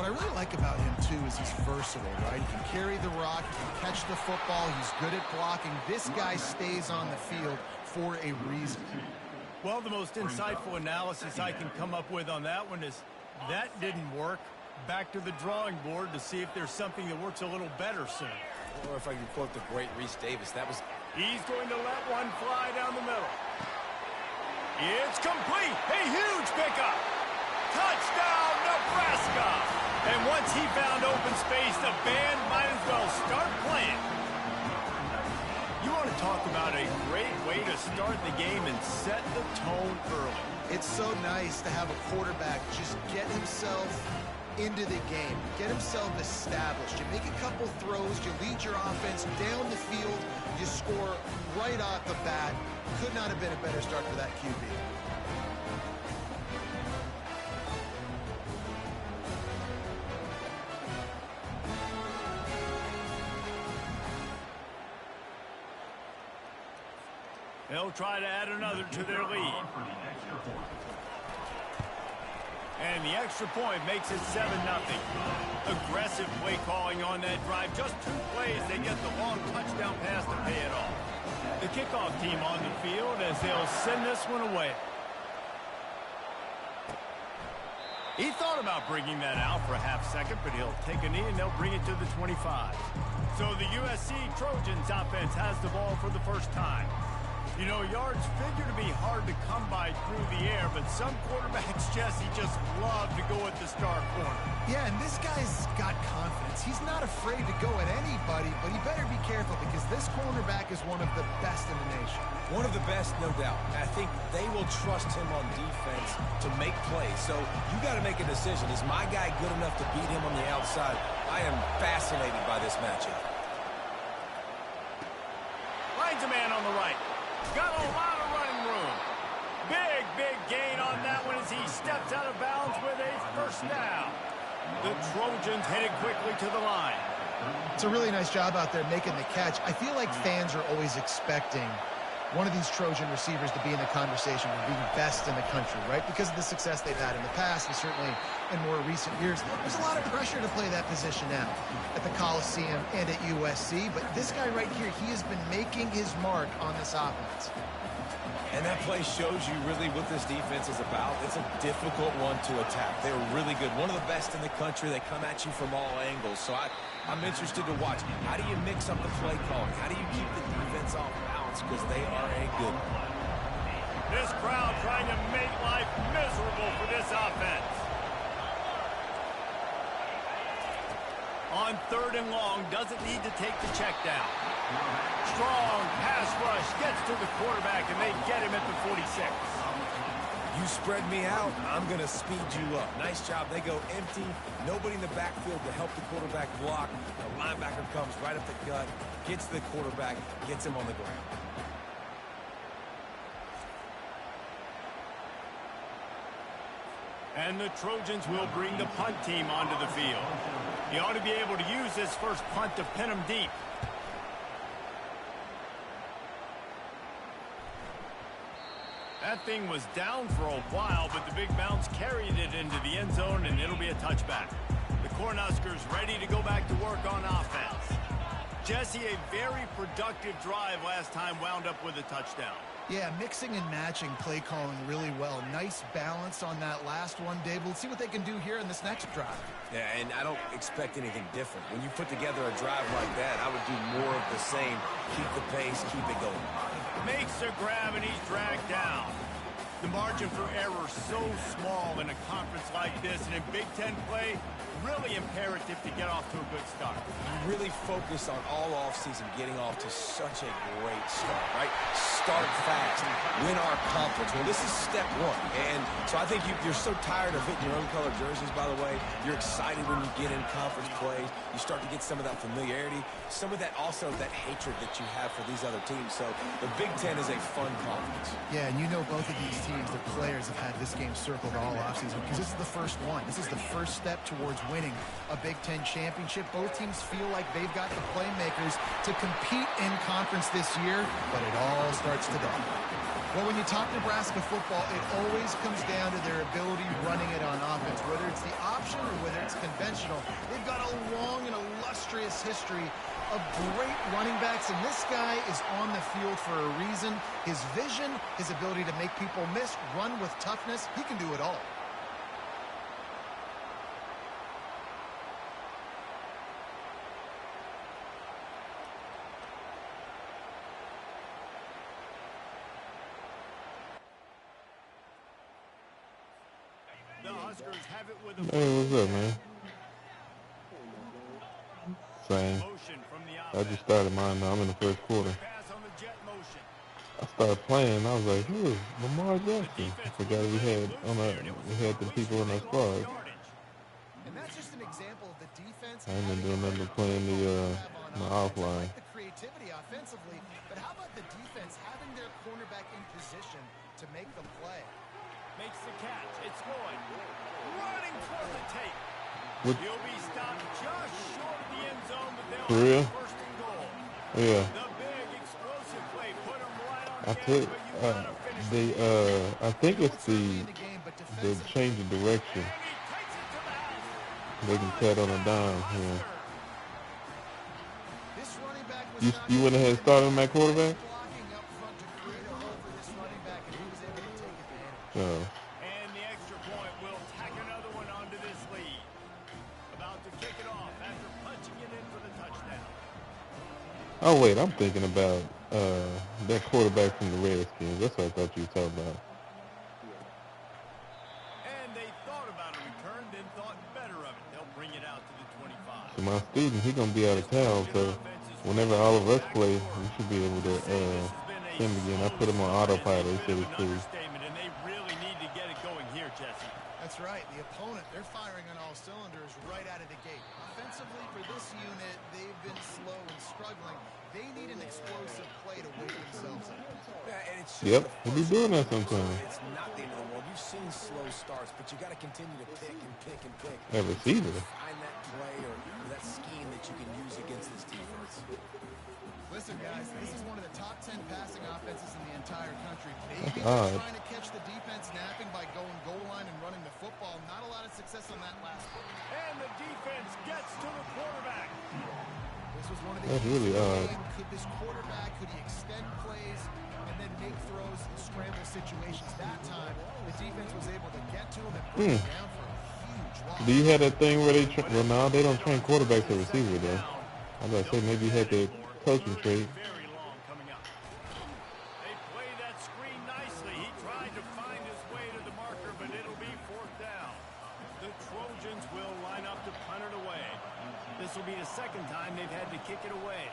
I really like about him, too, is he's versatile, right? He can carry the rock, he can catch the football, he's good at blocking. This guy stays on the field for a reason. Well, the most insightful analysis I can come up with on that one is that didn't work. Back to the drawing board to see if there's something that works a little better soon. Or if I can quote the great Reese Davis, that was... He's going to let one fly down the middle. It's complete. A huge pickup. Touchdown, Nebraska. And once he found open space, the band might as well start playing. You want to talk about a great way to start the game and set the tone early. It's so nice to have a quarterback just get himself into the game, get himself established. You make a couple throws, you lead your offense down the field, you score right off the bat. Could not have been a better start for that QB. They'll try to add another to their lead. And the extra point makes it 7-0. Aggressive play calling on that drive. Just 2 plays, they get the long touchdown pass to pay it off. The kickoff team on the field as they'll send this one away. He thought about bringing that out for a half second, but he'll take a knee and they'll bring it to the 25. So the USC Trojans offense has the ball for the first time. You know, yards figure to be hard to come by through the air, but some quarterbacks, Jesse, just love to go at the star corner. Yeah, and this guy's got confidence. He's not afraid to go at anybody, but he better be careful because this cornerback is one of the best in the nation. One of the best, no doubt. I think they will trust him on defense to make plays. So you got to make a decision. Is my guy good enough to beat him on the outside? I am fascinated by this matchup. Finds a man on the right. Got a lot of running room. Big gain on that one as he steps out of bounds with a first down. The Trojans headed quickly to the line. It's a really nice job out there making the catch. I feel like fans are always expecting one of these Trojan receivers to be in the conversation for being best in the country, right? Because of the success they've had in the past and certainly in more recent years. There's a lot of pressure to play that position now at the Coliseum and at USC. But this guy right here, he has been making his mark on this offense. And that play shows you really what this defense is about. It's a difficult one to attack. They're really good. One of the best in the country. They come at you from all angles. So I'm interested to watch. How do you mix up the play calling? How do you keep the defense off balance? Because they are a good one. This crowd trying to make life miserable for this offense. On 3rd and long, doesn't need to take the check down. Strong pass rush gets to the quarterback, and they get him at the 46. You spread me out, I'm going to speed you up. Nice job. They go empty. Nobody in the backfield to help the quarterback block. The linebacker comes right up the gut, gets the quarterback, gets him on the ground. And the Trojans will bring the punt team onto the field. He ought to be able to use this first punt to pin him deep. That thing was down for a while, but the big bounce carried it into the end zone, and it'll be a touchback. The Cornhuskers ready to go back to work on offense. Jesse, a very productive drive last time wound up with a touchdown. Yeah, mixing and matching play calling really well. Nice balance on that last one, Dave. Let's see what they can do here in this next drive. Yeah, and I don't expect anything different. When you put together a drive like that, I would do more of the same. Keep the pace, keep it going. Makes a grab, and he's dragged down. The margin for error so small in a conference like this, and in Big Ten play, really imperative to get off to a good start. You really focus on all offseason getting off to such a great start, right? Start fast, win our conference. Well, this is step one. And so I think you're so tired of hitting your own color jerseys, by the way. You're excited when you get in conference plays. You start to get some of that familiarity, some of that also that hatred that you have for these other teams. So the Big Ten is a fun conference. Yeah, and you know both of these teams, their players have had this game circled all offseason because this is the first one. This is the first step towards winning a Big Ten championship. Both teams feel like they've got the playmakers to compete in conference this year, but it all starts today. Well, when you talk Nebraska football, it always comes down to their ability running it on offense, whether it's the option or whether it's conventional. They've got a long and illustrious history of great running backs, and this guy is on the field for a reason. His vision, his ability to make people miss, run with toughness, he can do it all. The Huskers have it with a Hey, what's up, man? Same. motion from the I just started mine now. I'm in the first quarter. pass on the jet motion. I started playing. I was like, who is Lamar Jackson? I forgot we had the people in our squad. And that's just an example of the defense. I ain't been doing nothing but playing my offline. The creativity offensively, but how about the defense having their cornerback in position to make the play? Makes the catch. It's going. Running for the tape. What? He'll be stopped just short of the end zone, but they'll For real? have first and goal. Yeah. The big explosive play put him right on I the think edge, but you gotta finish I think it's the change of direction. And he takes it to the house. They can cut on a dime. Yeah. This running back was You went ahead and started him at quarterback? blocking up front to create a hole for this running back, and he was able to take advantage. Oh. And the extra point will tack another one onto this lead. About to kick it off after punching it in for the touchdown. Oh wait, I'm thinking about that quarterback from the Redskins. That's what I thought you were talking about. And they thought about a return, then thought better of it. They'll bring it out to the 25. So my student, he gonna be out of town, so whenever all of us play, we should be able to see him again. I put him on autopilot. He said it's cool. And they really need to get it going here, Jesse. That's right. The opponent, they're firing on all cylinders right out of the gate. Offensively, for this unit, they've been slow and struggling. They need an explosive play to wake themselves up. Yeah, and it's Yep, he be doing that sometimes. It's not the end of the world. You've seen slow starts, but you got to continue to pick and pick and pick. That receiver. Find that play or that scheme that you can use against this defense. Listen, guys, this is one of the top 10 passing offenses in the entire country. That's Maybe odd. they're trying to catch the defense napping by going goal line and running the football. Not a lot of success on that last one. And the defense gets to the quarterback. This was one of the That's keys really to the odd. game. Could this quarterback, could he extend plays and then make throws in scramble situations? That time, the defense was able to get to him and bring him down for a huge loss. Do you have that thing where they well, now they don't train quarterbacks or receiver though. I'm about to say maybe you had the coaching trait. Very long coming up. They play that screen nicely. He tried to find his way to the marker, but it'll be fourth down. The Trojans will line up to punt it away. This will be the second time they've had to kick it away.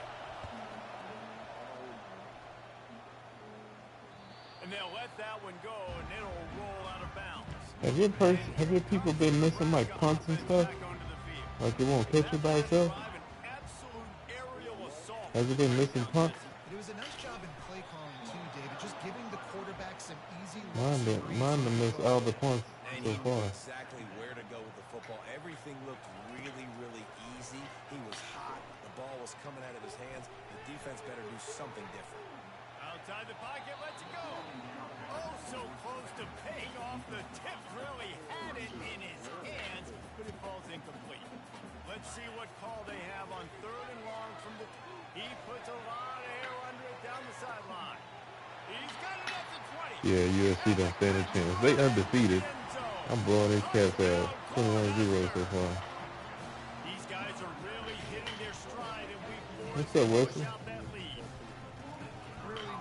And they'll let that one go, and it'll roll out of bounds. Have your people been missing like punts and stuff? Back onto the field. Like it won't catch it by itself? An absolute aerial assault. Has it been missing punts? It was a nice job in play calling too, David, just giving the quarterback some easy Mine to miss all the punts And so he far. knew exactly where to go with the football. Everything looked really, really easy. He was hot. The ball was coming out of his hands. The defense better do something different. Outside the pocket, lets it go. Oh, so close to paying off the tip. Really had it in his hands, but it falls incomplete. Let's see what call they have on third and long from the... He puts a lot of air under it down the sideline. He's got it up to 20. Yeah, USC don't stand a chance. They undefeated. I'm blowing these cats out. 21-0 so far. These guys are really hitting their stride in week 4. What's up, Wesley? Push out that lead.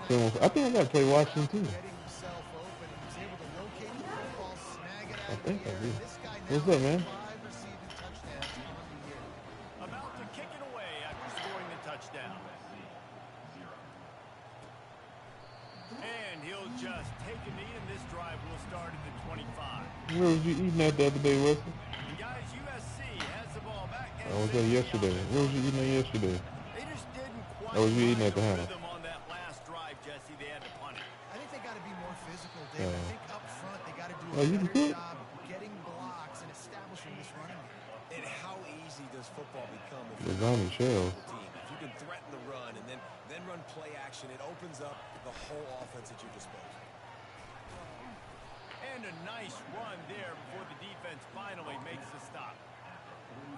So, I think I gotta play Washington too. Getting himself open, he was able to locate the football, snag it out I of think the I air. do. This guy now What's up, man? has 5 receiving touchdowns on the year. About to kick it away after scoring the touchdown. And he'll just take a knee, and this drive will start at the 25. Where was you eating at the other day, Wesley? And guys, USC has the ball back. I was there yesterday. Where was you eating at yesterday? They just didn't quite Or was you eating find at the the house? rhythm on that last drive, Jesse. They had to punt it. I think they got to be more physical, David. I think up front they got to do Oh, a you better can cook? job getting blocks and establishing this running game. And how easy does football become if There's you're only shells. the team? If you can threaten the run and then run play action, it opens up the whole offense at your disposal. And a nice run there before the defense finally makes the stop.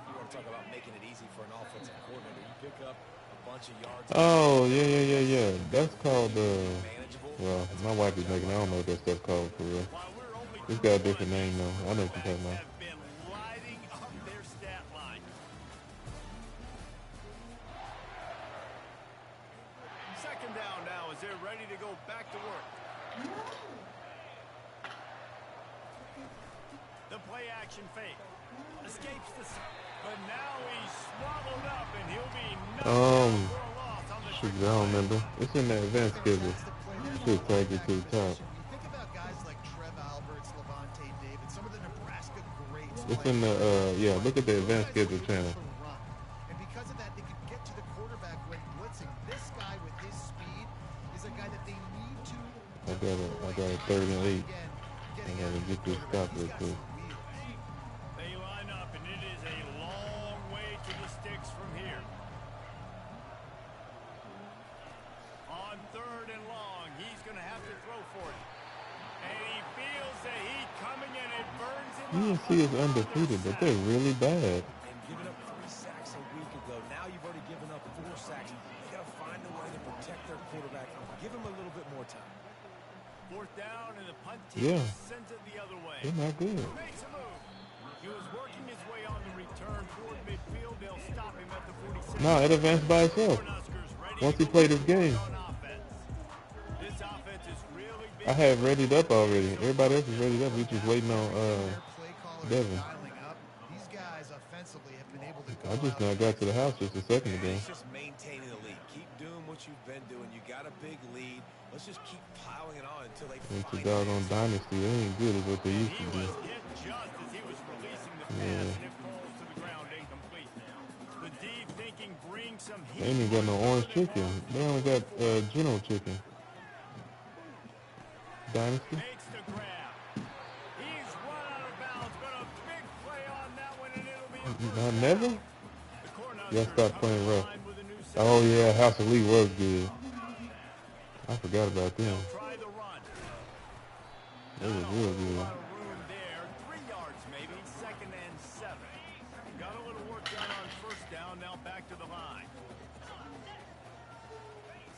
You want to talk about making it easy for an offensive coordinator. You pick up a bunch of yards. Oh, yeah. That's called, Manageable. well, That's my a wife great is making, I don't know what that stuff called for real. While we're only It's through got a one, different name though. I know what you're talking about. have been lighting up their stat line. Second down now as they're ready to go back to work. The play action fake. Escapes the... But now he's swallowed up and he'll be knocked down for a loss on the... Shoot, I don't remember. It's in the advanced schedule. Should tag it to the top. You think about guys like Trev Alberts, Levante David, some of the Nebraska greats. It's in the, yeah, look at the advanced schedule channel. And because of that, they could get to the quarterback when blitzing. This guy with his speed is a guy that they need to... I got a 3rd and 8. I gotta get this stop real quick. They line up, and it is a long way to the sticks from here. On 3rd and long, he's going to have to throw for it. And he feels the heat coming in. It burns him. USC is undefeated, but they're really bad. And giving up 3 sacks a week ago. Now you've already given up 4 sacks. You got to find a way to protect their quarterback. Give him a little bit more time. 4th down, and the punt team sends it the other way. They're not good. Makes a move. He was working his way on the return toward midfield. They'll stop him at the 46. No, it advanced by itself. Once he played his game. This offense is really big. I have readied up already. Everybody else is readied up. We just waiting on Devin. These guys offensively have been able to go I just now got to the house just a second ago. It's just maintaining the lead. Keep doing what you've been doing. You got a big lead. Let's just keep piling it on until they It's a find doggone dynasty. They ain't good as what they used to He be. was hit just as he was releasing the pass, and it falls to the ground incomplete. The deep thinking brings some heat. They ain't even got no orange chicken. They only got General chicken. Dynasty? Makes the grab. He's run out of bounds, but a big play on that one, and it'll be a first Never? down. The Cornhuskers Y'all stop playing come rough. online with a new set. Oh yeah, House of Lee was good. I forgot about them. Try the run. They was real A good. lot of room there. 3 yards maybe. 2nd and 7. Got a little work done on 1st down. Now back to the line.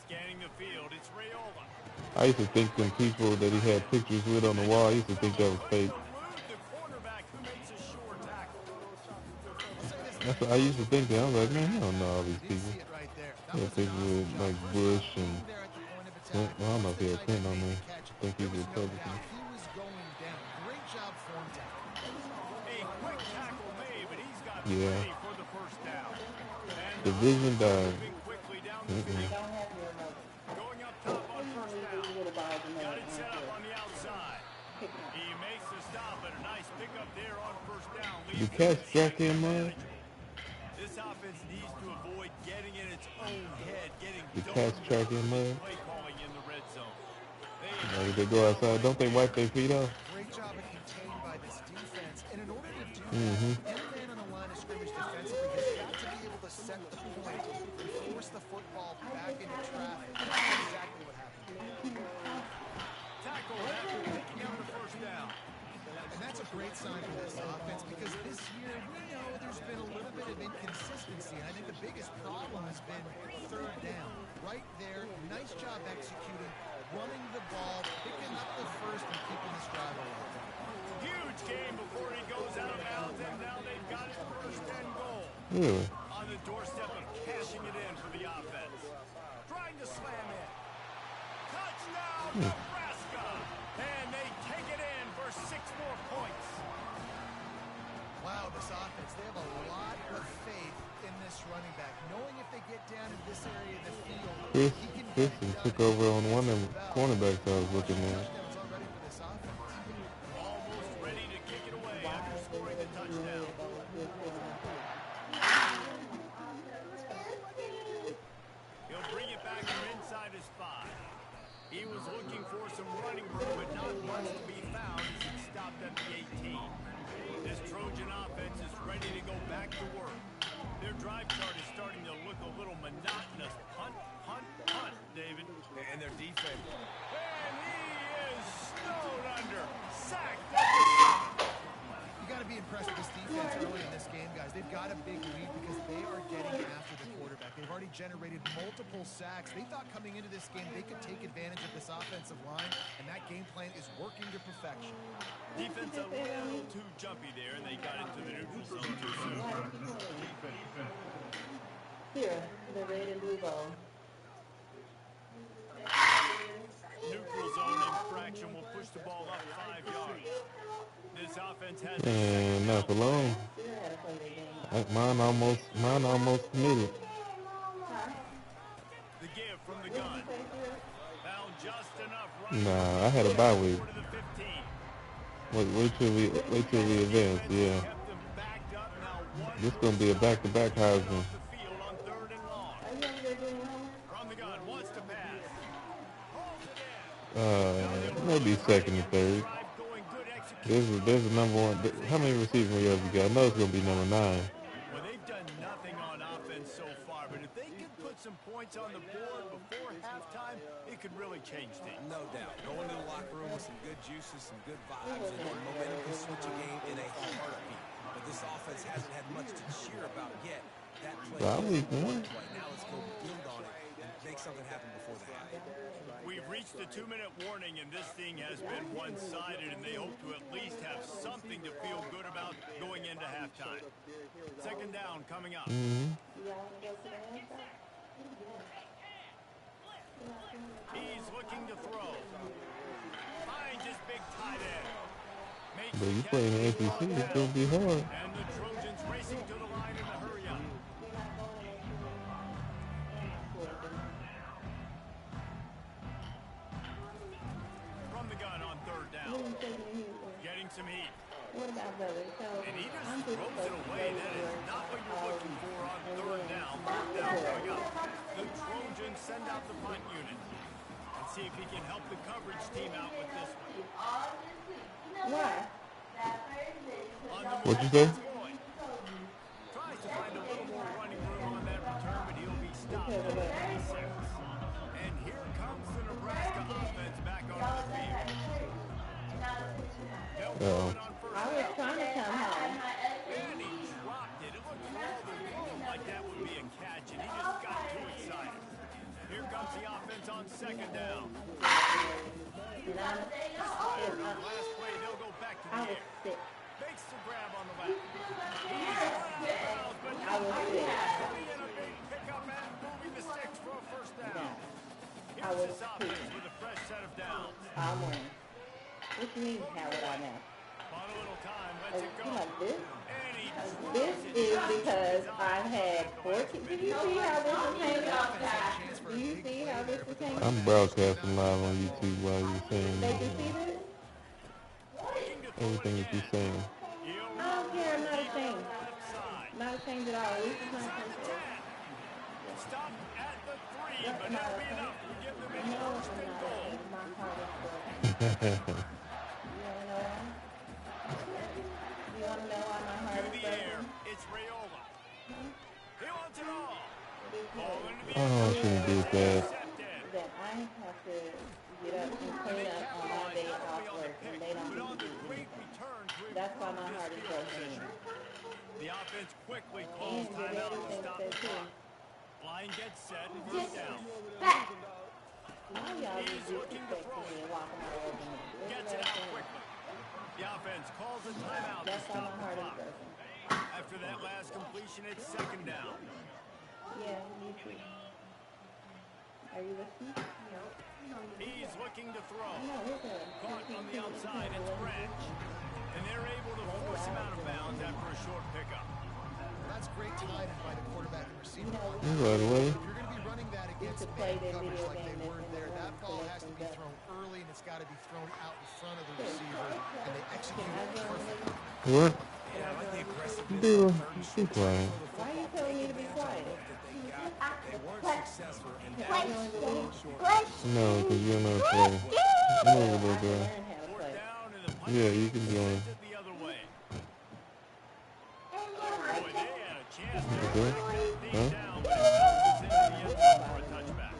Scanning the field. It's Rayola. I used to think them people that he had pictures with on the wall, I used to think that was fake. The quarterback who makes a sure tackle. That's what I used to think that. I was like, man, you don't know all these people. See it right there. That Yeah, was pictures an with awesome like job. Bush and There at the point of attack. Clint. Well, I don't know if he had Clint on there. I think he There was was no Republican. doubt he was going down. Great job form tackle. A quick tackle made, but he's got Yeah. ready for the 1st down. And Division died. moving quickly down the field. Going up top on 1st down. Got it set up on the outside. He makes the stop, but a nice pickup there on 1st down. Do cats track him, man? This offense needs to avoid getting in its own head, getting Do cats track him, man? play calling in the red zone. Like they go outside, don't they wipe their feet off? Great job of contained by this defense. And in order to do that, Mm-hmm. any man on the line of scrimmage defensively has got to be able to set the point and force the football back into traffic. That's exactly what happened. Tackle after picking up the 1st down. And that's a great sign for this offense because this year we know there's been a little bit of inconsistency. And I think the biggest problem has been 3rd down. Right there, nice job executing, running the ball, picking up the 1st and keeping this drive alive. Huge game before he goes out of bounds, and now they've got his 1st and goal. Really? On the doorstep of cashing it in for the offense. Trying to slam in. Touchdown, Nebraska! And they take it in for 6 more points. Wow, this offense, they have a lot of faith in this running back, knowing if they get down in this area of the field, Chris he can get it done. took over on one of them cornerbacks I was looking at. Touchdowns already for this offense. Almost ready to kick it away after scoring the touchdown. He'll bring it back from inside his 5. He was looking for some running room, but not much to be found as he stopped at the 18. This Trojan offense is ready to go back to work. Their drive chart is starting to look a little monotonous. Punt, punt, punt, David. And their defense. And he is snowed under. Sacked at the 7. You got to be impressed with this defense early in this game, guys. They've got a big lead because they are getting after the quarterback. They've already generated multiple sacks. They thought coming into this game they could take advantage of this offensive line, and that game plan is working to perfection. Defense a little too jumpy there, and they got into the neutral zone too soon. Here, the red and blue ball. Neutral zone infraction will push the ball up 5 yards. This offense has And not for long. Mine almost committed. the give from the gun. Found just enough running. Nah, I had a bye week. To the 15. Wait till we advance. Yeah, Kept them backed up. Now one this gonna be a back-to-back Heisman. off the field on 3rd and long. From the gun, wants to pass. Holds it in. Maybe second and third. Drive going, good execution. There's a number one. How many receiving yards you got? I know it's gonna be number 9. Well, they've done nothing on offense so far, but if they can put some points on the board before halftime, it could really change things. No doubt. Going to the locker room with some good juices, some good vibes, and momentum can switch a game in a heartbeat. But this offense hasn't had much to cheer about yet. That play Bye week, man. now let's go build on it and make something happen before the half. We've reached the 2-minute warning, and this thing has been one-sided, and they hope to at least have something to feel good about going into halftime. 2nd down coming up. He's looking to throw. Finds his big tight end. Makes But you the play in the catch. SEC, it's gonna be hard. And the Trojans racing to the line in a hurry up. From the gun on 3rd down. Getting some heat. What about brother? So And he just I'm throws it away. That is not what you're looking for on 3rd down. 4th down coming up. The Trojans send out the punt unit. And see if he can help the coverage team out with this one. Why? On the What'd you move, say? Floyd. Tries to find a little more running room on that return, but he'll be stopped at the 26. And here comes the Nebraska offense back onto the field. They'll throw it on 1st I was down. trying to come home. And he dropped it. It looked for all the world like that would be a catch, and he just got too excited. Here comes the offense on 2nd down. Fired on the last play, they'll go back to I the was air. sick. Makes the grab on the left. He's run out of bounds, but I was sick. putting in a big pickup and moving the sticks for a 1st down. I Here's was this offense with a fresh set of downs. I won. What you mean, how would I know? On a little time, lets it go. You like this? And he This is because I've had 14. Did you see how this is hanging out? Do you see how this is hanging? I'm broadcasting live on YouTube while you're saying They can see this? everything that you're saying. I don't care. I'm not ashamed. Not ashamed at all. This is my country. Stop at the 3, but that'll be enough to give them a No, 1st I'm and not goal. ashamed. My heart is broken. You wanna know why? You wanna know why my heart To is the air, broken? it's Rayola. He wants it all. Because Ball into the Oh, I shouldn't do that. intercepted. that I have to get up and clean up on my day off work, and they don't But on do the anything. quick return to That's why my improve heart this is field broken. position. The offense quickly calls And timeout to everything stop said the too. clock. Line gets set, 1st down. Why y'all He's just looking to throw disrespecting me it. and walking all over me? Gets it out quickly. The offense calls a timeout to That's why stop my the heart is clock. broken. After that last completion, it's 2nd down. Yeah, me too. Are you listening? He's looking to throw. No, we're good. Caught on the outside, it's Branch. And they're able to force him out of bounds after a short pickup. That's great timing by the quarterback and receiver. Right away. If you're going to be running that against to play man that coverage video like they game were that's in there, the that room, ball so has to they be can thrown early, and it's got to be thrown out in front of the receiver, and they execute it perfectly. What? Yeah, I like the aggressiveness Do. on 3rd and Be short. quiet. Why are you telling me to be quiet? They weren't successful in that Are you going to leave? No, because you don't know how to play. Move, little girl. Learn how to 4th play. down, and the punch Yeah, you can join. sends it the other way. Boy, they had a chance to Okay. things Huh? down, but it bounces into the end zone for a touchback.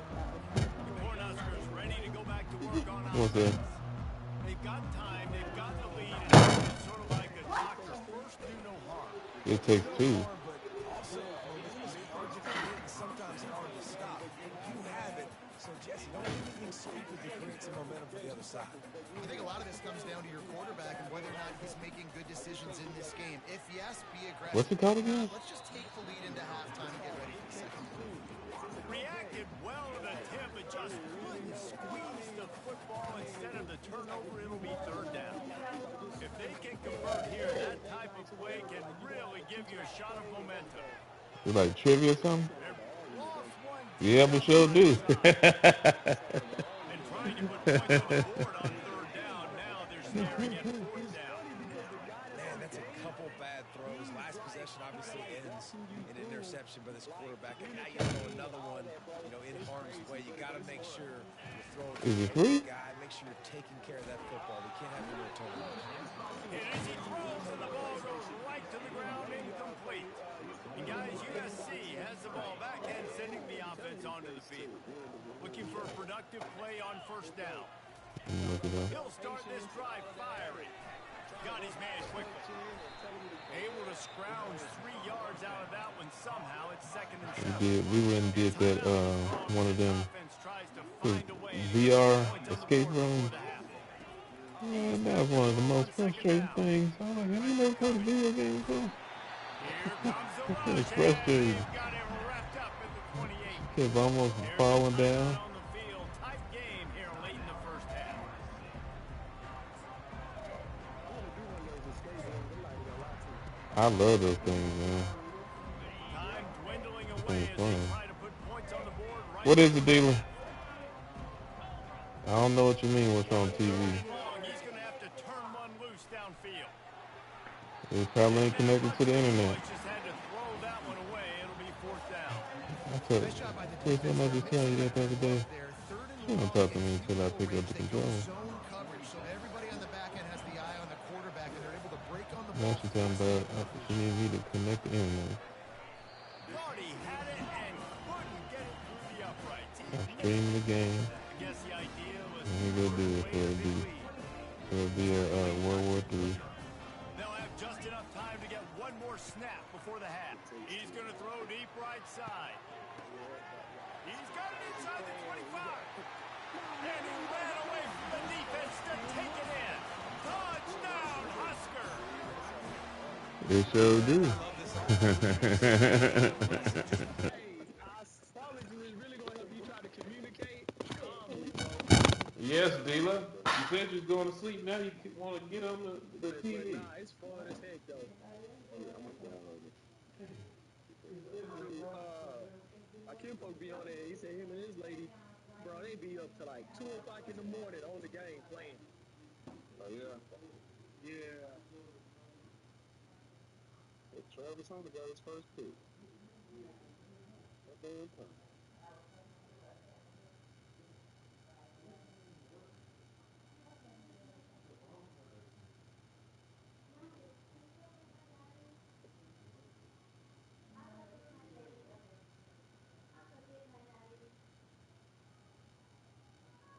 The Cornhuskers ready to go back to work on What's that? offense. They've got time, they've got the lead, and it's sort of like a doctor It takes two. But also, momentum is hard to create and sometimes hard to stop. You have it, so Jesse, don't do anything stupid to create some momentum for the other side. I think a lot of this comes down to your quarterback and whether or not he's making good decisions in this game. If yes, be aggressive. What's it called again? Let's just take the lead into halftime and get ready for the second half. Reacted well to the tip, but just couldn't squeeze the football instead of the turnover. It'll be third down. If they can convert here, that type of play can really give you a shot of momentum. You like trivia or something? Lost one. Yeah, we sure do. And trying to put points on the board on third down. Now they're staring at fourth down. Man, that's a couple bad throws. Last possession obviously ends in an interception by this quarterback. And now you throw another one, in harm's way. You got to make sure you're throwing to Is it the free? guy. Make sure you're taking care of that football. We can't have any more turnovers. And as he throws, and the ball goes right to the ground, incomplete. And guys, USC has the ball back and sending the offense onto the field. Looking for a productive play on first down. Look at that. He'll start this drive firing. Got his man quickly. Able to scrounge 3 yards out of that one somehow. It's second and 7. We went and did that, one of them Offense tries to find a way. VR escape rooms. Man, that was one of the most frustrating things. I was like, have you never played a video game before? Here comes the rush. It's frustrating. They've got him wrapped up at the 28. Kept almost falling down. On the field, tight game here late in the first half. I love those things, man. Time dwindling away as fun. they try to put points on the board right. What is the dealer? I don't know what you mean, what's on TV. Long. He's going to have to turn one loose downfield. It probably ain't connected to the internet. Just had to throw that one away. It'll be fourth down. Chris, I might just tell you that the other day. She don't talk to me until I pick up the controller. Zone coverage, so everybody on the back end has the eye on the quarterback, and they're able to break on the Now ball. she's talking about she needs me to connect the internet. Hardy had it and couldn't get it through the uprights. I'm streaming the game. I guess the idea was Let me go do it for it be. So it'll be a World War III. they'll have just enough time to get one more snap before the half. He's going to throw deep right side. He's got it inside the 25. And he ran away from the defense to take it in. Touchdown, Husker. It sure do. Yes, dealer. You said you was going to sleep. Now you want to get on the TV. Nah, it's fun as heck though. I can't supposed to be on there. He said him and his lady, bro, they be up to like 2 o'clock in the morning on the game playing. Oh yeah. Yeah. Travis Hunter got his first pick. That damn time.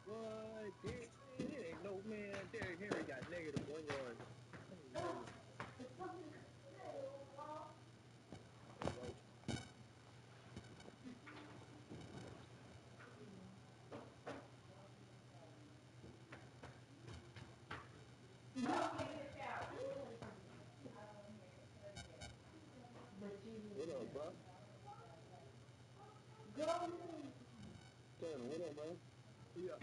What? It ain't no man. Derrick Henry got negative 1 yard. What up, bro? Tanner, what up, man? Yeah.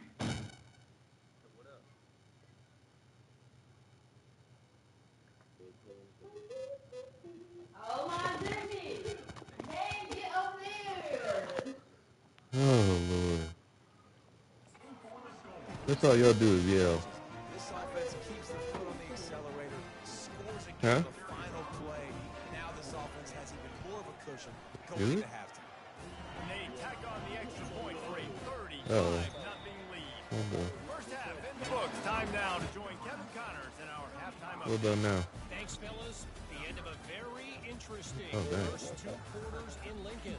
What up? Oh my goodness! Hey, get over there! Oh, Lord. That's all y'all do is yell. This offense keeps the foot on the accelerator, scores again Huh? on the final play. Now this offense has even more of a cushion Is going it? into halftime. And they tack on the extra point for a 35-0 lead. Okay. First half in the books. Time now to join Kevin Connors in our halftime What update. about now? Thanks, fellas. The end of a very interesting Oh, dang. first 2 quarters in Lincoln.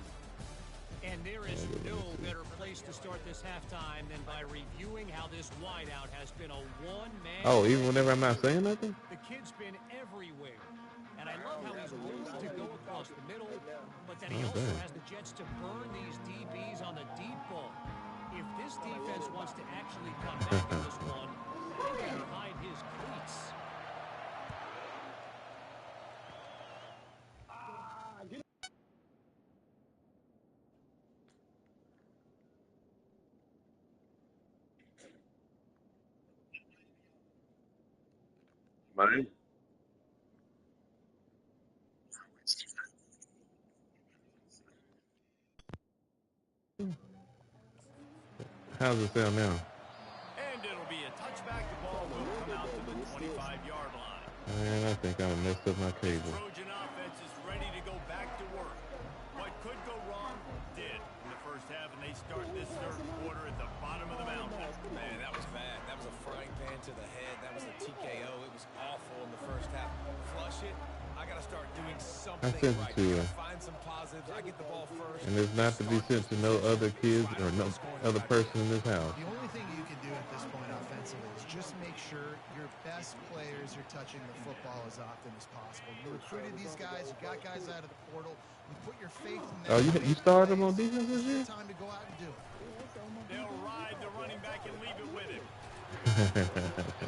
And there is no better place to start this halftime than by reviewing how this wideout has been a one-man. Oh, even whenever I'm not saying nothing? The kid's been everywhere. And I love how he's rolled across the middle, but then he also has the Jets to burn these DBs on the deep ball. If this defense wants to actually come back in this one, they better hide his cleats. Man. How's it sound now? And it'll be a touchback. The ball will come out to the 25-yard line. Man, I think I messed up my The cable. Trojan offense is ready to go back to work. What could go wrong did in the first half, and they start this third quarter at the bottom of the mountain. Man, that was bad. That was a frying pan to the head. That was a TKO. It was awful in the first half. Flush it. I got to start doing something sent it right to you. Find some positives. I get the ball first. And it's not to be sent to no other kids or no other person in this house. The only thing you can do at this point offensively is just make sure your best players are touching the football as often as possible. You recruited these guys. You got guys out of the portal. You put your faith in them. Oh, you started them on defense this year? It's time to go out and do it. They'll ride the running back and leave it with him.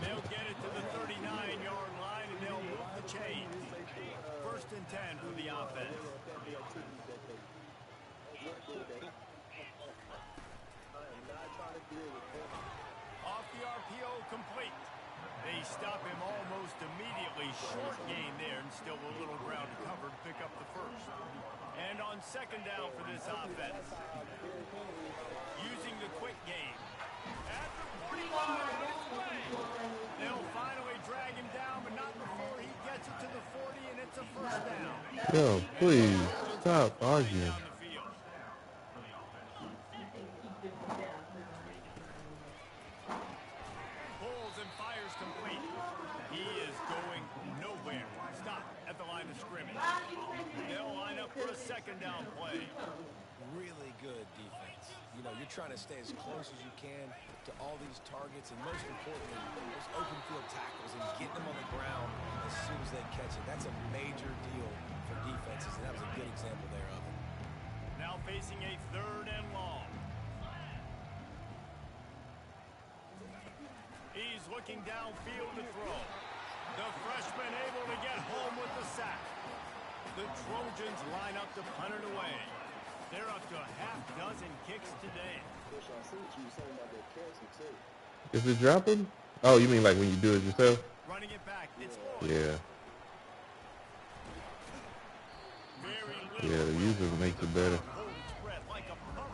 They'll get it to the 39-yard line, and they'll move the chains. 1st and 10 for the offense. Off the RPO, complete. They stop him almost immediately. Short gain there, and still a little ground covered. Pick up the first. And on 2nd down for this offense, using the quick game. At the 45, on his way. They'll finally drag him down, but not before he gets it to the 40, and it's a 1st down. Yo, please stop arguing. Down the field. Pulls and fires complete. He is going nowhere. Stop at the line of scrimmage. They'll line up for a 2nd down play. Really good defense. You know, you're trying to stay as close as you can to all these targets, and most importantly, those open field tackles and getting them on the ground as soon as they catch it. That's a major deal for defenses, and that was a good example there of it. Now facing a 3rd and long. He's looking downfield to throw. The freshman able to get home with the sack. The Trojans line up to punt it away. They're up to a half-dozen kicks today. Is it dropping? Oh, you mean like when you do it yourself? Running it back. It's Lloyd. Yeah. Yeah, the user makes it better.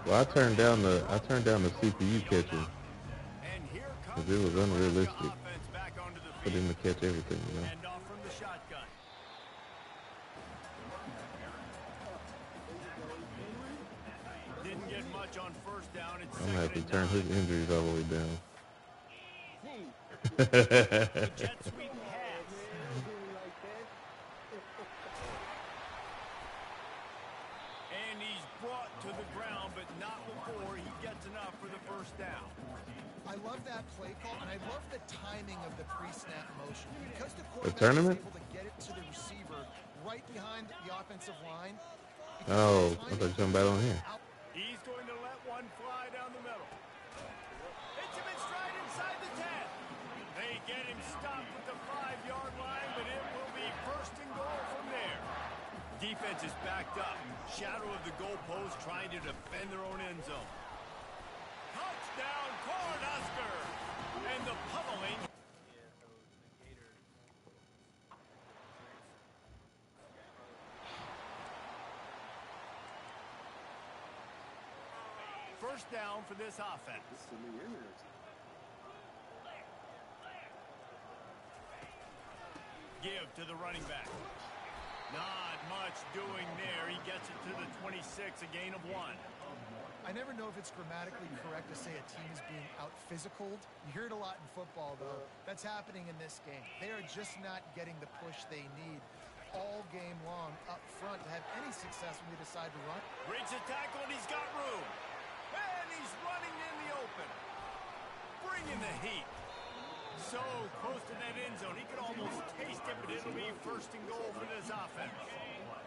Well, I turned down the CPU catching because it was unrealistic for them to catch everything, you know. And off from the shotgun. Didn't get much on 1st down. It's I'm gonna have to turn his injuries all the way down. the jet sweep pass. And he's brought to the ground, but not before he gets enough for the 1st down. I love that play call, and I love the timing of the pre-snap motion. Because the The quarterback tournament? is able to get it to the receiver right behind the offensive line. Oh, I thought you were talking about on here. He's going to let one fly down the middle. Hits him in stride inside the 10. They get him stopped at the 5-yard line, but it will be 1st and goal from there. Defense is backed up. Shadow of the goalpost trying to defend their own end zone. Touchdown, Cornhusker! And the pummeling. First down for this offense. Give to the running back. Not much doing there. He gets it to the 26, a gain of 1. I never know if it's grammatically correct to say a team is being out-physicaled. You hear it a lot in football, though. That's happening in this game. They are just not getting the push they need all game long up front to have any success when they decide to run. Breaks the tackle, and he's got room. And he's running in the open. Bringing the heat. So close to that end zone. He could almost taste it, but it'll be 1st and goal for this offense.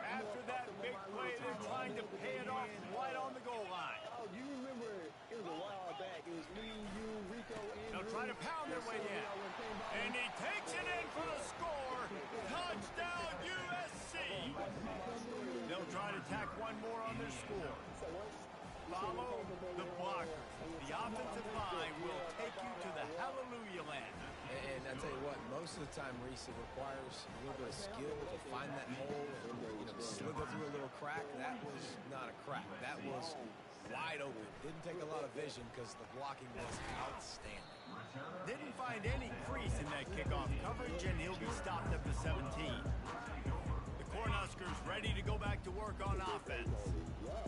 After that big play, they're trying to pay it off right on the goal line. Oh, you remember it was a while back. It was me, you, Rico, and They'll try to pound their way in. And he takes it in for the score. Touchdown, USC. They'll try to tack one more on their score. Follow the blockers. The offensive line will take you to the hallelujah land. And I tell you what, most of the time, Reese, it requires a little bit of skill to find that hole, slither through a little crack. That was not a crack. That was wide open. Didn't take a lot of vision because the blocking was outstanding. Didn't find any crease in that kickoff coverage, and he'll be stopped at the 17. The Cornhuskers ready to go back to work on offense.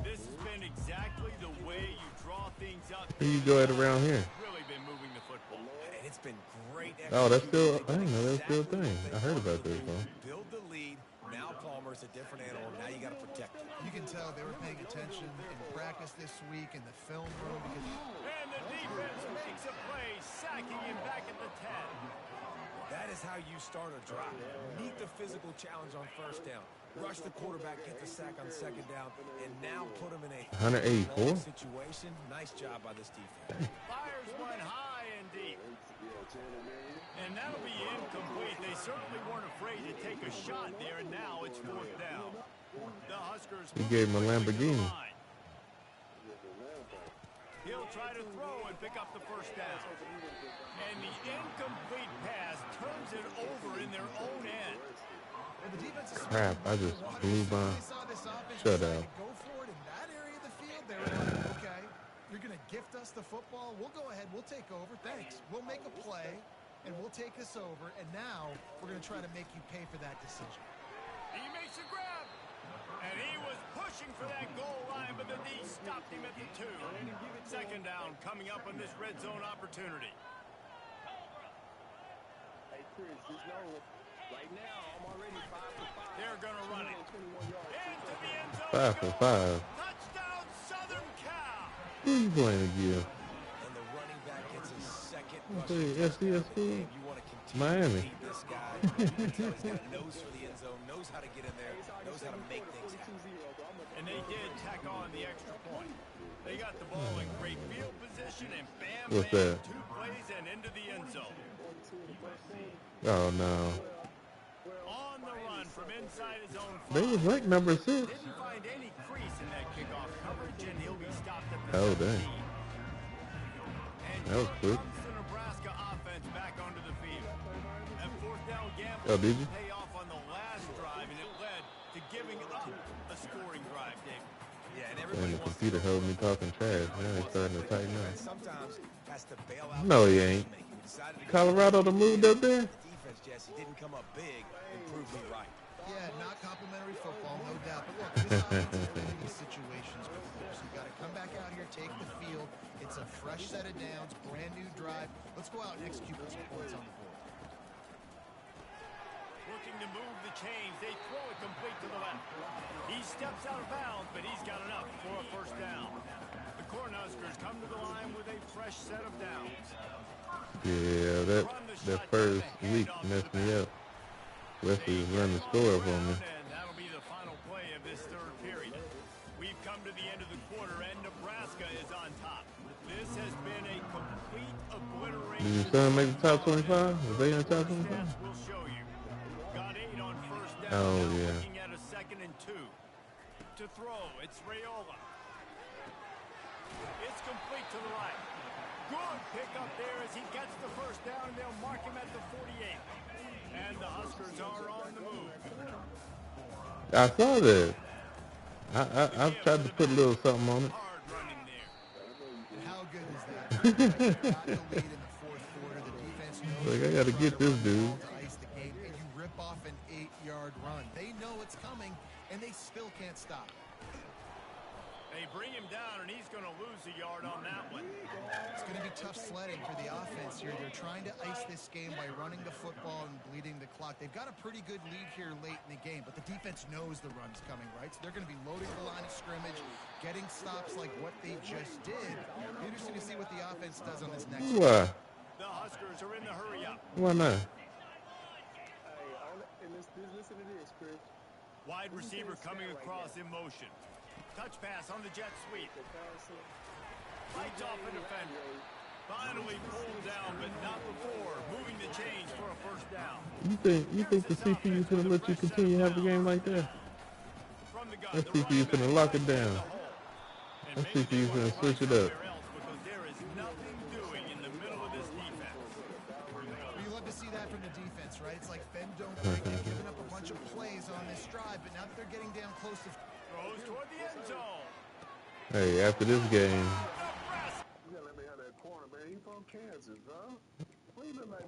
This has been exactly the way you draw things up. Here you go at around here. Really been moving the football. And it's been great. Oh, that's still, I didn't know that was still a thing. I heard about this, though. Build the lead. Now Palmer's a different animal. Now you got to protect it. You can tell they were paying attention in practice this week in the film room because And the defense makes a play, sacking him back at the 10. That is how you start a drive. Meet the physical challenge on first down. Rush the quarterback, get the sack on second down, and now put him in a 184 situation. Nice job by this defense. Fires one high and deep. And that'll be incomplete. They certainly weren't afraid to take a shot there, and now it's fourth down. The Huskers. He gave him a Lamborghini. He'll try to throw and pick up the first down. And the incomplete pass turns it over in their own end. well, the defense is Crap, I just blew by. They saw this offense Shut decide up. to go for it in that area of the field. They were like, okay, you're going to gift us the football. We'll go ahead. We'll take over. Thanks. We'll make a play, and we'll take this over. And now we're going to try to make you pay for that decision. He makes a grab. And he was pushing for that goal line, but the D stopped him at the 2. Second down coming up on this red zone opportunity. Hey, Chris, just know, right now, I'm already 5 for 5. They're going to run it. Into the end zone. 5 for 5. Touchdown, Southern Cal. Who you playing again? And the running back gets his second SDSC? You want to continue Miami. to beat this guy. You can tell he's got a nose for the end zone, knows how to get in there, knows how to make things happen. And they did tack on the extra point. They got the ball in great field position, and bam, What's bam, that? 2 plays and into the end zone. Oh, no. On the run from inside his own 5. They was like number 6. Didn't find any crease in that kickoff coverage, and he'll be stopped at the Oh, 17. dang. And That was here quick. comes the Nebraska offense back onto the field. That fourth down gamble Oh, did you? pay off on the last drive, and it led to giving up a scoring drive, David. Yeah, and And everybody the wants computer held me talking trash. Now they starting to tighten and up. sometimes has to bail out. No, the he ain't. decision-making. We decided to go Colorado done moved up there? defense, Jesse, didn't come up big and prove me right. Yeah, not complimentary football, no doubt. But look, this offense has been in these situations before, so you got to come back out here, take the field. It's a fresh set of downs, brand new drive. Let's go out and execute with some points on the board. Looking to move the chains. They throw it complete to the left. He steps out of bounds, but he's got enough for a first down. The Cornhuskers come to the line with a fresh set of downs. Yeah, that first week messed me up. Wesley was running the score for me. And that'll be the final play of this third period. We've come to the end of the quarter, and Nebraska is on top. This has been a complete obliteration. Did your son make the top 25? Was they in the top 25? Stats will show you. Got 8 on first down. Oh, Now yeah. looking at a 2nd and 2. To throw, it's Rayola. It's complete to the right. Good pick up there as he gets the first down, and they'll mark him at the 48. And the Huskers are on the move. I saw that. I've tried to put a little something on it. Hard running there. And how good is that? Right? Got the lead in the fourth quarter. The defense knows Like, I gotta get this dude. to ice the game, and you rip off an 8-yard run. They know it's coming, and they still can't stop. They bring him down, and he's going to lose a yard on that one. It's going to be tough sledding for the offense here. They're trying to ice this game by running the football and bleeding the clock. They've got a pretty good lead here late in the game, but the defense knows the run's coming, right? So they're going to be loading the line of scrimmage, getting stops like what they just did. Be interesting to see what the offense does on this next one. Why? The Huskers are in the hurry up. Why not? Hey, and listen to this, Chris. Wide receiver coming across in motion. Touch pass on the jet sweep. Lights off a defender. Finally pulled down, but not before moving the chains for a first down. You think the CPU is gonna let you continue to have a game like that? That CPU is gonna lock it down. That CPU is gonna switch it up. Because there is nothing doing in the middle of this defense. Well, you love to see that from the defense, right? It's like bend, don't break. They've given up a bunch of plays on this drive, but now that they're getting down close to... Throws toward the end zone. Hey, after this game, You gotta let me have that corner, man. He from Kansas, huh? What do you look like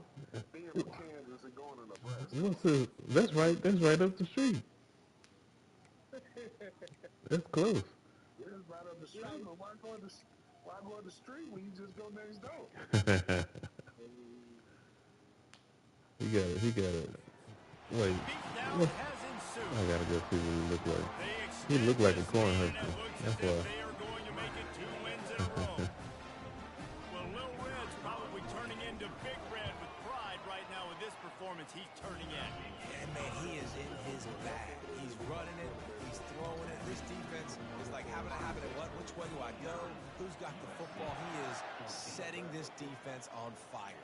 being from Kansas and going to Nebraska? that's right up the street. That's close. Yeah, it's right up the street, but why go to the street when you just go next door? He got it. Wait, what? I gotta go see what he look like. He look like a corn husky. That's why. Well, Lil Red's probably turning into Big Red with pride right now with this performance he's turning in. And man, he is in his bag. He's running it. He's throwing it. This defense is like having a habit of which way do I go? Who's got the football? He is setting this defense on fire.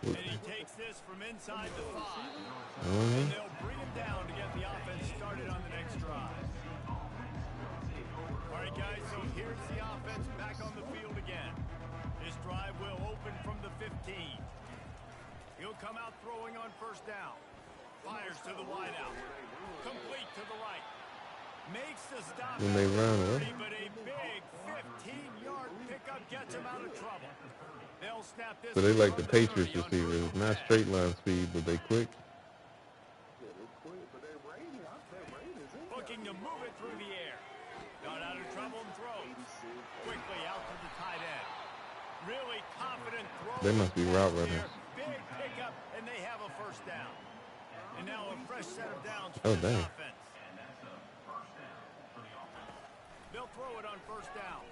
And he takes this from inside the 5. And they'll bring him down to get the offense started on the next drive. All right, guys, so here's the offense back on the field again. This drive will open from the 15. He'll come out throwing on first down. Fires to the wideout. Complete to the right. Makes the stop. When they run, but a big 15-yard pickup gets him out of trouble. They'll snap this. So they like the Patriots receivers, not straight line speed, but they quick. Yeah, they're quick, but they're raiding. Looking to move it through the air. Got out of trouble and throws. Quickly out to the tight end. Really confident throw. They must be route runners. Big pickup, and they have a first down. And now a fresh set of downs Oh, for this dang. offense. They'll throw it on first down.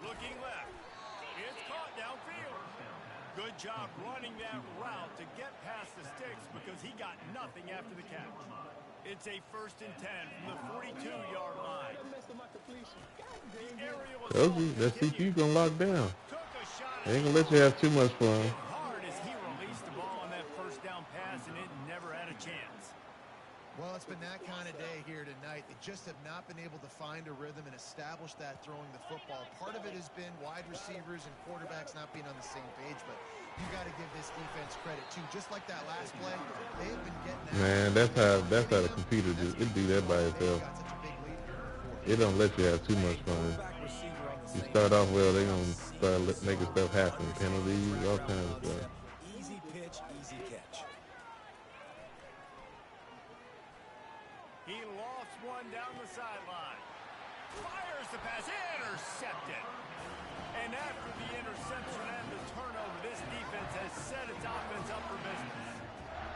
Looking left. It's caught downfield. Good job running that route to get past the sticks because he got nothing after the catch. It's a 1st and 10 from the 42-yard line. Told you, that CPU gonna lock down. Took a shot They ain't gonna let you have too much fun. hard as he released the ball on that first down pass, and it never had a chance. Well, it's been that kind of day here tonight. They just have not been able to find a rhythm and establish that throwing the football. Part of it has been wide receivers and quarterbacks not being on the same page, but you got to give this defense credit, too. Just like that last play, they have been getting out. Man, that's how the computer do that by itself. It don't let you have too much fun. You start off well, they gonna start making stuff happen. Penalties, all kinds of stuff. Easy pitch, easy catch. He lofts one down the sideline. Fires the pass. Intercepted. And after the interception and the turnover, this defense has set its offense up for business.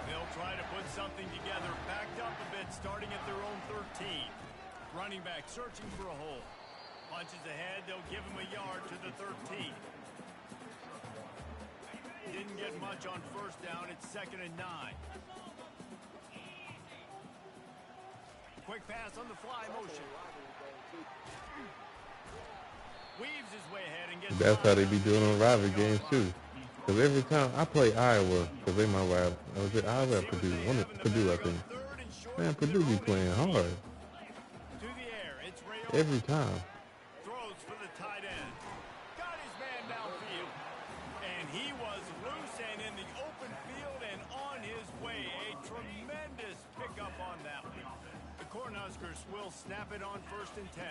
They'll try to put something together, backed up a bit, starting at their own 13. Running back searching for a hole. Punches ahead, they'll give him a yard to the 13. Didn't get much on first down, it's 2nd and 9. Quick pass on the fly motion. Weaves his way ahead and gets. That's how they be doing on rivalry games too. Because every time I play Iowa, because they my rival. I was at Iowa at Purdue. Purdue, I think. Man, Purdue be playing hard. Every time. Throws for the tight end. Got his man downfield. And he was loose and in the open field and on his way. A tremendous pickup on that one. The Cornhuskers will snap it on 1st and 10.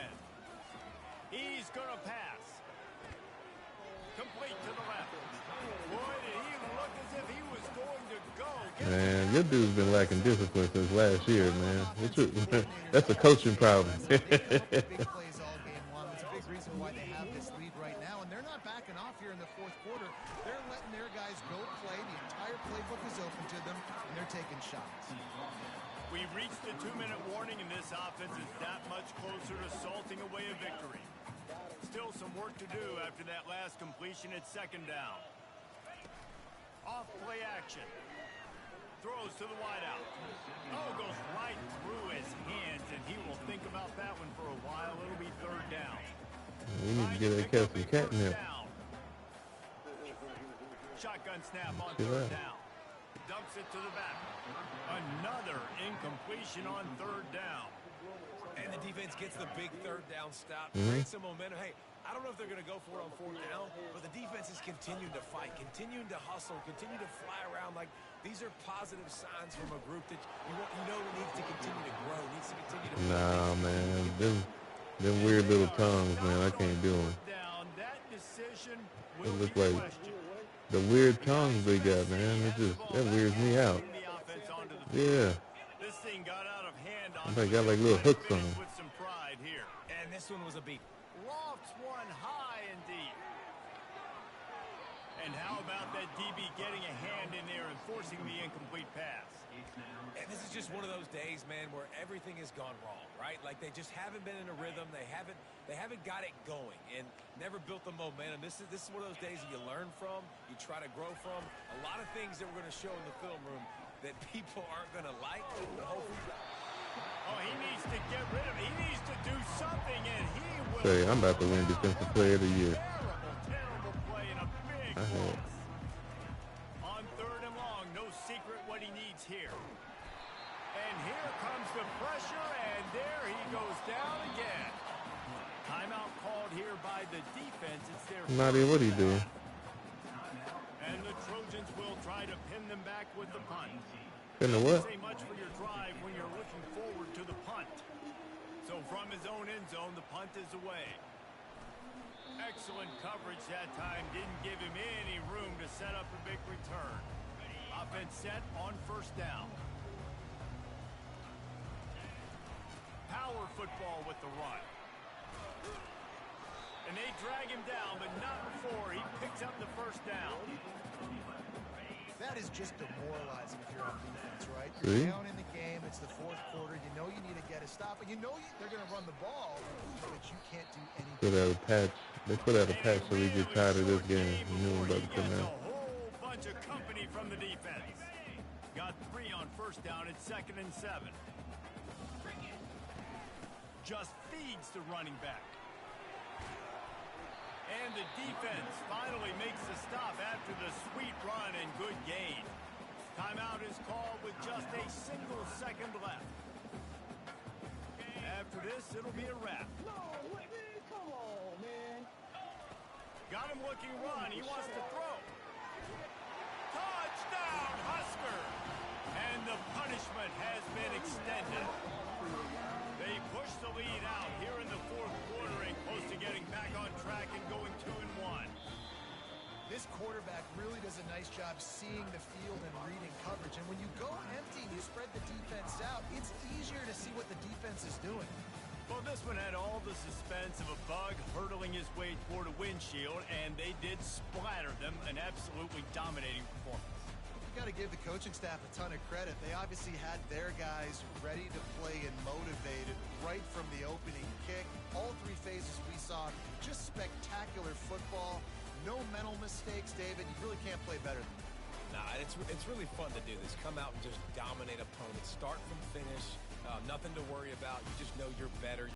He's going to pass. Complete to the left. Boy, did he look as if he was going to go. Man, your dude's been lacking discipline since last year, man. That's a coaching problem. Big plays all game long. It's a big reason why they have this lead right now, and they're not backing off here in the 4th quarter. They're letting their guys go play. The entire playbook is open to them, and they're taking shots. We've reached the 2-minute warning, and this offense is that much closer to salting away a victory. Still some work to do after that last completion at 2nd down. Off play action. throws to the wideout. Oh, goes right through his hands, and he will think about that one for a while. It'll be third down. We need to get that cat some catnip. Shotgun snap on third down. Dumps it to the back. Another incompletion on third down. And the defense gets the big third down stop. Creates some momentum. Hey, I don't know if they're going to go for it on fourth down, but the defense is continuing to fight, continuing to hustle, continue to fly around. Like, these are positive signs from a group that you know needs to continue to grow, needs to continue to Nah, man. Them weird little tongues, man. I can't do them. That decision It will look be like questioned. the weird tongues they got, man. That weirds me out. Yeah. This thing got out of hand on They got like little hooks on them. with some pride here. And this one was a beat. Lofts one high and deep. And how about that DB getting a hand in there and forcing the incomplete pass? And this is just one of those days, man, where everything has gone wrong, right? Like, they just haven't been in a rhythm. They haven't got it going and never built the momentum. This is one of those days that you learn from, you try to grow from. A lot of things that we're going to show in the film room that people aren't going to like. Oh, he needs to get rid of it. He needs to do something, and he will. Say, I'm about to win Defensive Player of the Year. Terrible play and a big loss. On third and long, no secret what he needs here. And here comes the pressure, and there he goes down again. Timeout called here by the defense. It's their Nadia, what are you doing? And the Trojans will try to pin them back with the punt. Pin the what? Say much for your drive when you're looking forward to the punt. So from his own end zone, the punt is away. Excellent coverage that time. Didn't give him any room to set up a big return. Offense set on first down. Power football with the run. And they drag him down, but not before he picks up the first down. That is just demoralizing if you're on defense, right? See? You're down in the game. It's the fourth quarter. You know you need to get a stop, and you know they're going to run the ball, but you can't do anything. Put out a patch. They put out a patch so we get tired of this game. You knew about to come out. A whole bunch of company from the defense. Got 3 on first down at 2nd and 7. Just feeds the running back. And the defense finally makes the stop after the sweet run and good gain. Timeout is called with just a single second left. After this, it'll be a wrap. No, wait, man, come on, man. Got him looking run. He wants to throw. Touchdown, Husker! And the punishment has been extended. They push the lead out here in the fourth quarter and close to getting back on track and going 2-1. This quarterback really does a nice job seeing the field and reading coverage. And when you go empty and you spread the defense out, it's easier to see what the defense is doing. Well, this one had all the suspense of a bug hurtling his way toward a windshield, and they did splatter them. An absolutely dominating performance. Got to give the coaching staff a ton of credit. They obviously had their guys ready to play and motivated right from the opening kick. All 3 phases we saw, just spectacular football. No mental mistakes, David. You really can't play better than that. Nah, it's really fun to do this. Come out and just dominate opponents. Start from finish. Nothing to worry about. You just know you're better.